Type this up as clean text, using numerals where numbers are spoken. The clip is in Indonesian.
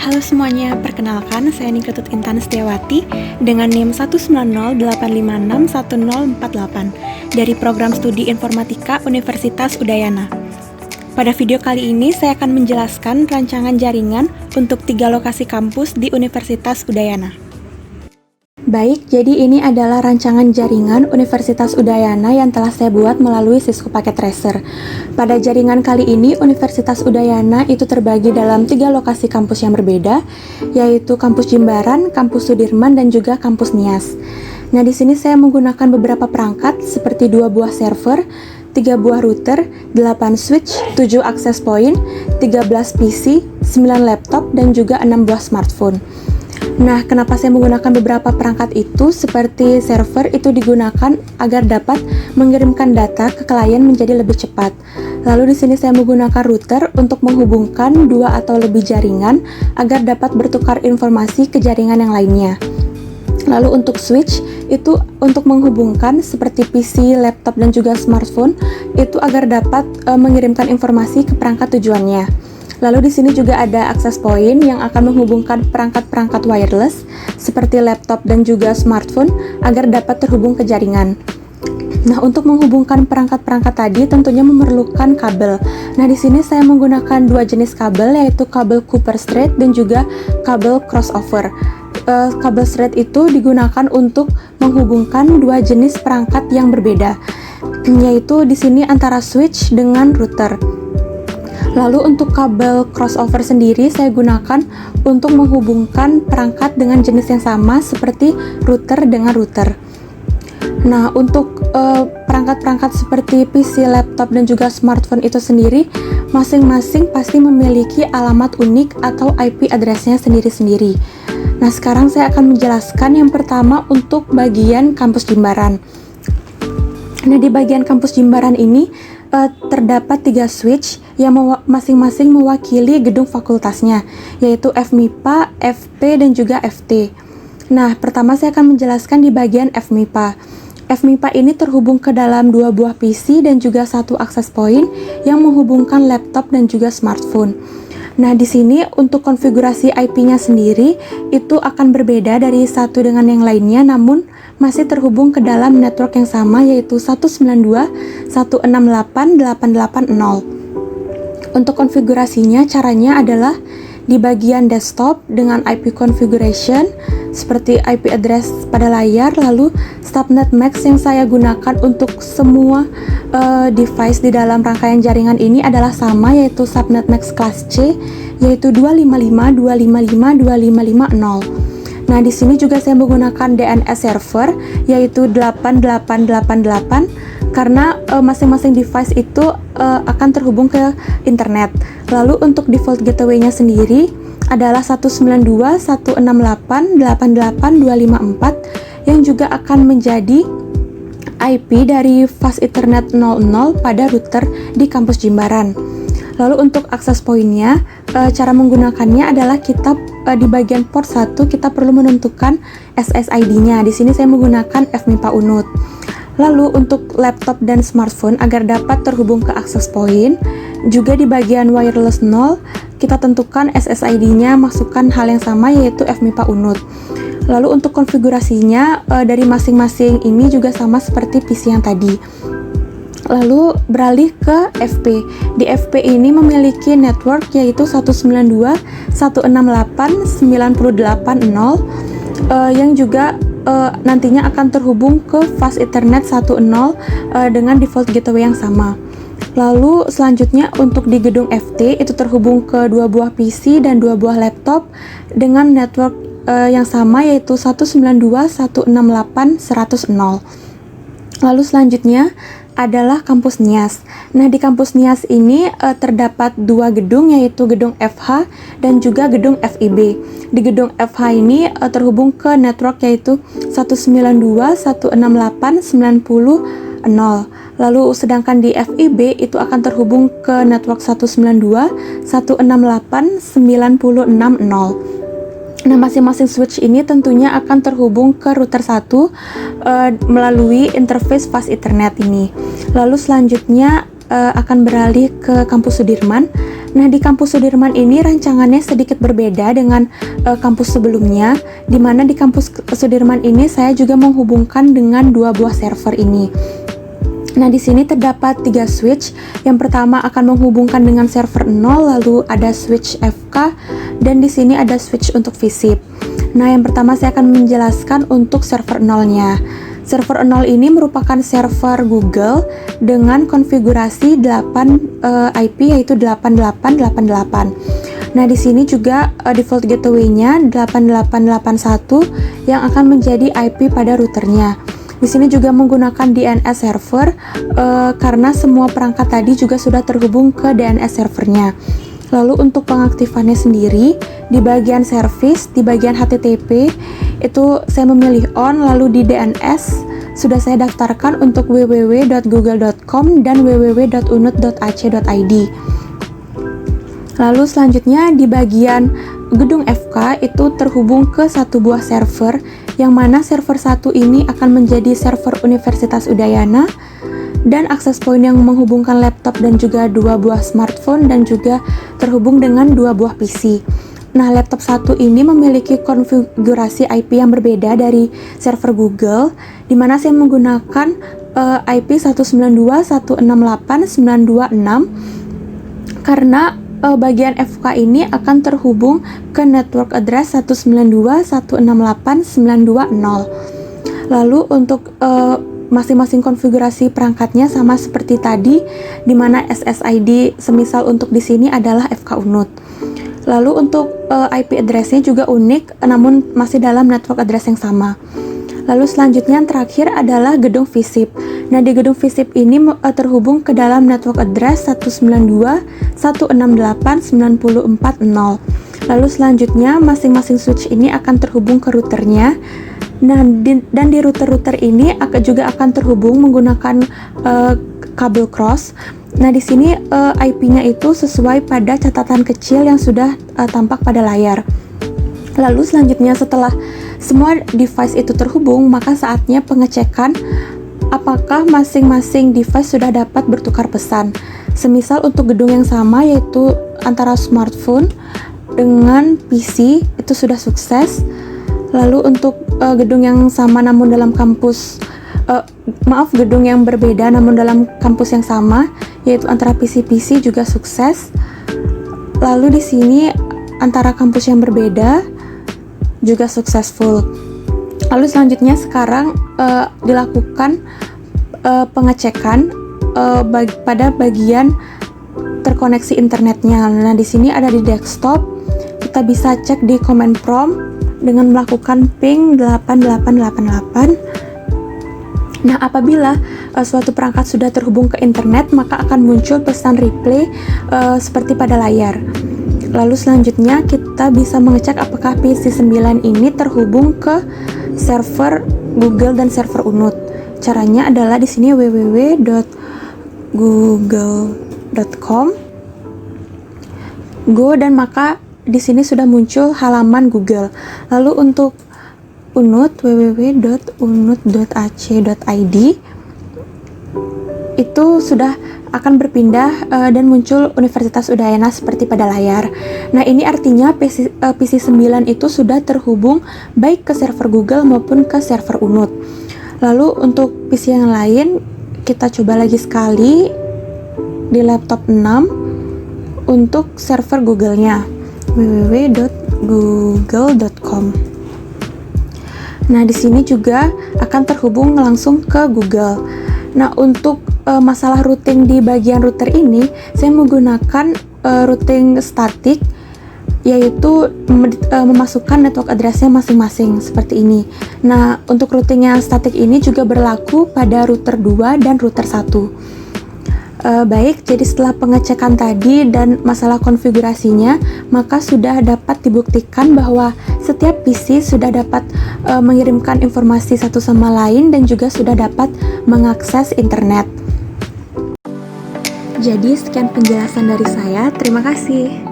Halo semuanya, perkenalkan saya Niketut Intan Setiawati dengan NIM 19085611048 dari Program Studi Informatika Universitas Udayana. Pada video kali ini saya akan menjelaskan rancangan jaringan untuk 3 lokasi kampus di Universitas Udayana. Baik, jadi ini adalah rancangan jaringan Universitas Udayana yang telah saya buat melalui Cisco Packet Tracer. Pada jaringan kali ini, Universitas Udayana itu terbagi dalam 3 lokasi kampus yang berbeda, yaitu Kampus Jimbaran, Kampus Sudirman, dan juga Kampus Nias. Nah, di sini saya menggunakan beberapa perangkat seperti 2 buah server, 3 buah router, 8 switch, 7 access point, 13 PC, 9 laptop, dan juga 6 buah smartphone. Nah, kenapa saya menggunakan beberapa perangkat itu? Seperti server itu digunakan agar dapat mengirimkan data ke klien menjadi lebih cepat. Lalu di sini saya menggunakan router untuk menghubungkan 2 atau lebih jaringan agar dapat bertukar informasi ke jaringan yang lainnya. Lalu untuk switch itu untuk menghubungkan seperti PC, laptop, dan juga smartphone itu agar dapat mengirimkan informasi ke perangkat tujuannya. Lalu di sini juga ada access point yang akan menghubungkan perangkat-perangkat wireless seperti laptop dan juga smartphone agar dapat terhubung ke jaringan. Nah, untuk menghubungkan perangkat-perangkat tadi tentunya memerlukan kabel. Nah, di sini saya menggunakan 2 jenis kabel, yaitu kabel Cooper Straight dan juga kabel crossover. Kabel straight itu digunakan untuk menghubungkan 2 jenis perangkat yang berbeda, yaitu di sini antara switch dengan router. Lalu untuk kabel crossover sendiri saya gunakan untuk menghubungkan perangkat dengan jenis yang sama seperti router dengan router. Nah, untuk perangkat-perangkat seperti PC, laptop, dan juga smartphone itu sendiri masing-masing pasti memiliki alamat unik atau IP address-nya sendiri-sendiri. Nah, sekarang saya akan menjelaskan yang pertama untuk bagian kampus Jimbaran. Nah, di bagian kampus Jimbaran ini terdapat 3 switch yang masing-masing mewakili gedung fakultasnya, yaitu FMIPA, FP, dan juga FT. Nah, pertama saya akan menjelaskan di bagian FMIPA. FMIPA ini terhubung ke dalam 2 buah PC dan juga 1 access point yang menghubungkan laptop dan juga smartphone. Nah, di sini untuk konfigurasi IP-nya sendiri itu akan berbeda dari satu dengan yang lainnya, namun masih terhubung ke dalam network yang sama, yaitu 192.168.880. Untuk konfigurasinya, caranya adalah di bagian desktop dengan IP configuration seperti IP address pada layar, lalu subnet max yang saya gunakan untuk semua device di dalam rangkaian jaringan ini adalah sama, yaitu subnet max kelas C, yaitu 255.255.255.0. Nah, di sini juga saya menggunakan DNS server yaitu 8888 karena masing-masing device itu akan terhubung ke internet. Lalu untuk default gateway-nya sendiri adalah 192.168.88.254 yang juga akan menjadi IP dari Fast Ethernet 00 pada router di kampus Jimbaran. Lalu untuk access point-nya, cara menggunakannya adalah kita di bagian port 1 kita perlu menentukan SSID-nya. Di sini saya menggunakan FMIPA Unut. Lalu untuk laptop dan smartphone agar dapat terhubung ke access point, juga di bagian wireless 0 kita tentukan SSID-nya, masukkan hal yang sama yaitu FMIPA Unut. Lalu untuk konfigurasinya dari masing-masing ini juga sama seperti PC yang tadi. Lalu beralih ke FP. Di FP ini memiliki network yaitu 192.168.90 yang juga nantinya akan terhubung ke Fast Ethernet 10 dengan default gateway yang sama. Lalu selanjutnya untuk di gedung FT itu terhubung ke 2 buah PC dan 2 buah laptop dengan network yang sama yaitu 192.168.100. Lalu selanjutnya adalah kampus Nias. Nah, di kampus Nias ini terdapat 2 gedung, yaitu gedung FH dan juga gedung FIB. Di gedung FH ini terhubung ke network yaitu 192.168.90. Lalu sedangkan di FIB itu akan terhubung ke network 192.168.90. Nah, masing-masing switch ini tentunya akan terhubung ke router 1 melalui interface Fast Ethernet ini. Lalu selanjutnya akan beralih ke kampus Sudirman. Nah, di kampus Sudirman ini rancangannya sedikit berbeda dengan kampus sebelumnya, di mana di kampus Sudirman ini saya juga menghubungkan dengan 2 buah server ini. Nah, di sini terdapat 3 switch. Yang pertama akan menghubungkan dengan server 0, lalu ada switch FK, dan di sini ada switch untuk VSIP. Nah, yang pertama saya akan menjelaskan untuk server 0-nya. Server 0 ini merupakan server Google dengan konfigurasi 8 IP, yaitu 8888. Nah, di sini juga default gateway-nya 8881 yang akan menjadi IP pada routernya. Di sini juga menggunakan DNS server karena semua perangkat tadi juga sudah terhubung ke DNS servernya. Lalu untuk pengaktifannya sendiri, di bagian service, di bagian HTTP itu saya memilih on, lalu di DNS sudah saya daftarkan untuk www.google.com dan www.unut.ac.id. Lalu selanjutnya di bagian gedung FK itu terhubung ke 1 buah server, yang mana server 1 ini akan menjadi server Universitas Udayana, dan akses point yang menghubungkan laptop dan juga 2 buah smartphone dan juga terhubung dengan 2 buah PC. Nah, laptop 1 ini memiliki konfigurasi IP yang berbeda dari server Google, di mana saya menggunakan IP 192.168.926 karena bagian FK ini akan terhubung ke network address 192.168.920. Lalu untuk masing-masing konfigurasi perangkatnya sama seperti tadi, di mana SSID semisal untuk di sini adalah FK Unut. Lalu untuk IP address-nya juga unik, namun masih dalam network address yang sama. Lalu selanjutnya yang terakhir adalah gedung VSIP. Nah, di gedung VSIP ini terhubung ke dalam network address 192.168.9040. Lalu selanjutnya masing-masing switch ini akan terhubung ke routernya. Nah, dan di router-router ini juga akan terhubung menggunakan kabel cross. Nah, di sini IP-nya itu sesuai pada catatan kecil yang sudah tampak pada layar. Lalu selanjutnya setelah semua device itu terhubung, maka saatnya pengecekan apakah masing-masing device sudah dapat bertukar pesan. Semisal untuk gedung yang sama, yaitu antara smartphone dengan PC, itu sudah sukses. Lalu untuk gedung yang sama namun dalam kampus, gedung yang berbeda namun dalam kampus yang sama, yaitu antara PC-PC juga sukses. Lalu di sini antara kampus yang berbeda juga successful. Lalu selanjutnya sekarang dilakukan pengecekan pada bagian terkoneksi internetnya. Nah, di sini ada di desktop. Kita bisa cek di command prompt dengan melakukan ping 8888. Nah, apabila suatu perangkat sudah terhubung ke internet, maka akan muncul pesan replay seperti pada layar. Lalu selanjutnya kita bisa mengecek apakah PC9 ini terhubung ke server Google dan server Unut. Caranya adalah di sini www.google.com, go, dan maka di sini sudah muncul halaman Google. Lalu untuk Unut, www.unut.ac.id, itu sudah akan berpindah dan muncul Universitas Udayana seperti pada layar. Nah, ini artinya PC9 itu sudah terhubung baik ke server Google maupun ke server Unut. Lalu untuk PC yang lain, kita coba lagi sekali di laptop 6 untuk server Google-nya, www.google.com. Nah, di sini juga akan terhubung langsung ke Google. Nah, untuk masalah routing di bagian router ini, saya menggunakan routing statik, yaitu memasukkan network address-nya masing-masing seperti ini. Nah, untuk routing yang statik ini juga berlaku pada router 2 dan router 1. Baik, jadi setelah pengecekan tadi dan masalah konfigurasinya, maka sudah dapat dibuktikan bahwa setiap PC sudah dapat mengirimkan informasi satu sama lain dan juga sudah dapat mengakses internet. Jadi sekian penjelasan dari saya, terima kasih.